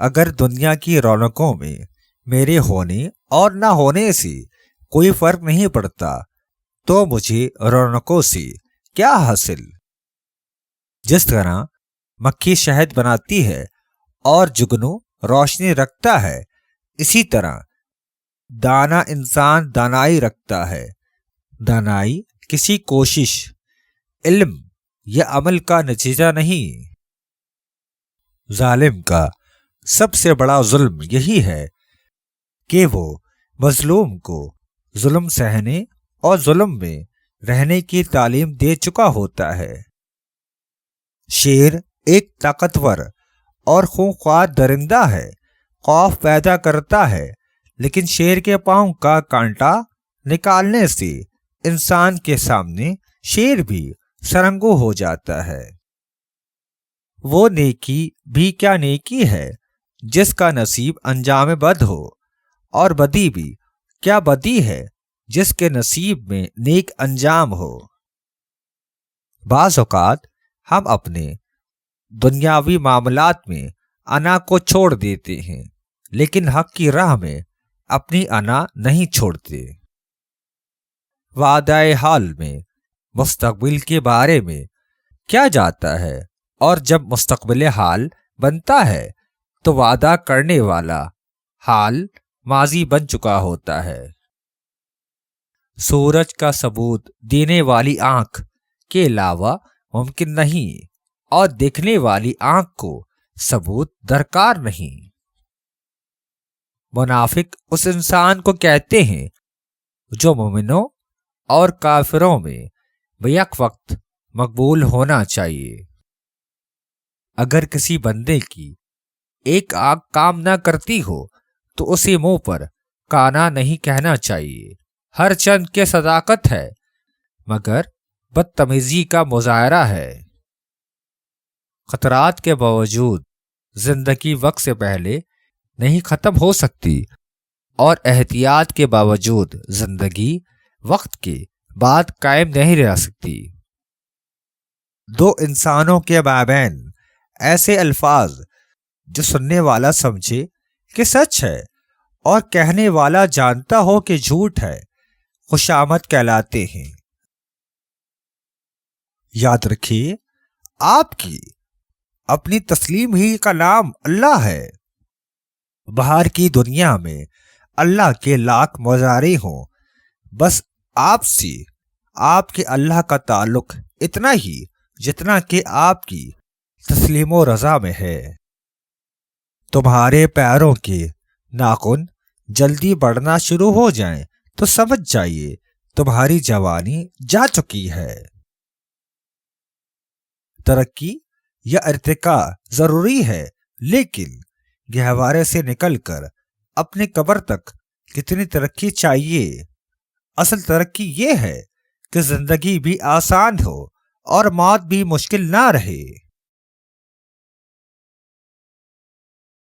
اگر دنیا کی رونقوں میں میرے ہونے اور نہ ہونے سے کوئی فرق نہیں پڑتا تو مجھے رونقوں سے کیا حاصل؟ جس طرح مکھی شہد بناتی ہے اور جگنو روشنی رکھتا ہے، اسی طرح دانا انسان دانائی رکھتا ہے۔ دانائی کسی کوشش، علم یا عمل کا نتیجہ نہیں۔ ظالم کا سب سے بڑا ظلم یہی ہے کہ وہ مظلوم کو ظلم سہنے اور ظلم میں رہنے کی تعلیم دے چکا ہوتا ہے۔ شیر ایک طاقتور اور خونخوار درندہ ہے، خوف پیدا کرتا ہے، لیکن شیر کے پاؤں کا کانٹا نکالنے سے انسان کے سامنے شیر بھی سرنگو ہو جاتا ہے۔ وہ نیکی بھی کیا نیکی ہے جس کا نصیب انجام بد ہو، اور بدی بھی کیا بدی ہے جس کے نصیب میں نیک انجام ہو۔ بعض اوقات ہم اپنے دنیاوی معاملات میں انا کو چھوڑ دیتے ہیں، لیکن حق کی راہ میں اپنی انا نہیں چھوڑتے۔ وعدہ حال میں مستقبل کے بارے میں کیا جاتا ہے، اور جب مستقبل حال بنتا ہے تو وعدہ کرنے والا حال ماضی بن چکا ہوتا ہے۔ سورج کا ثبوت دینے والی آنکھ کے علاوہ ممکن نہیں، اور دیکھنے والی آنکھ کو ثبوت درکار نہیں۔ منافق اس انسان کو کہتے ہیں جو مومنوں اور کافروں میں بیک وقت مقبول ہونا چاہیے۔ اگر کسی بندے کی ایک آنکھ کام نہ کرتی ہو تو اسے منہ پر کانا نہیں کہنا چاہیے۔ ہر چند کے صداقت ہے، مگر بدتمیزی کا مظاہرہ ہے۔ خطرات کے باوجود زندگی وقت سے پہلے نہیں ختم ہو سکتی، اور احتیاط کے باوجود زندگی وقت کے بعد قائم نہیں رہ سکتی۔ دو انسانوں کے مابین ایسے الفاظ جو سننے والا سمجھے کہ سچ ہے اور کہنے والا جانتا ہو کہ جھوٹ ہے، خوشامد کہلاتے ہیں۔ یاد رکھیے، آپ کی اپنی تسلیم ہی کا نام اللہ ہے۔ باہر کی دنیا میں اللہ کے لاکھ مظاہرے ہوں، بس آپ سے آپ کے اللہ کا تعلق اتنا ہی جتنا کہ آپ کی تسلیم و رضا میں ہے۔ تمہارے پیروں کے ناخن جلدی بڑھنا شروع ہو جائیں تو سمجھ جائیے تمہاری جوانی جا چکی ہے۔ ترقی یا ارتقاء ضروری ہے، لیکن گہوارے سے نکل کر اپنے قبر تک کتنی ترقی چاہیے؟ اصل ترقی یہ ہے کہ زندگی بھی آسان ہو اور موت بھی مشکل نہ رہے۔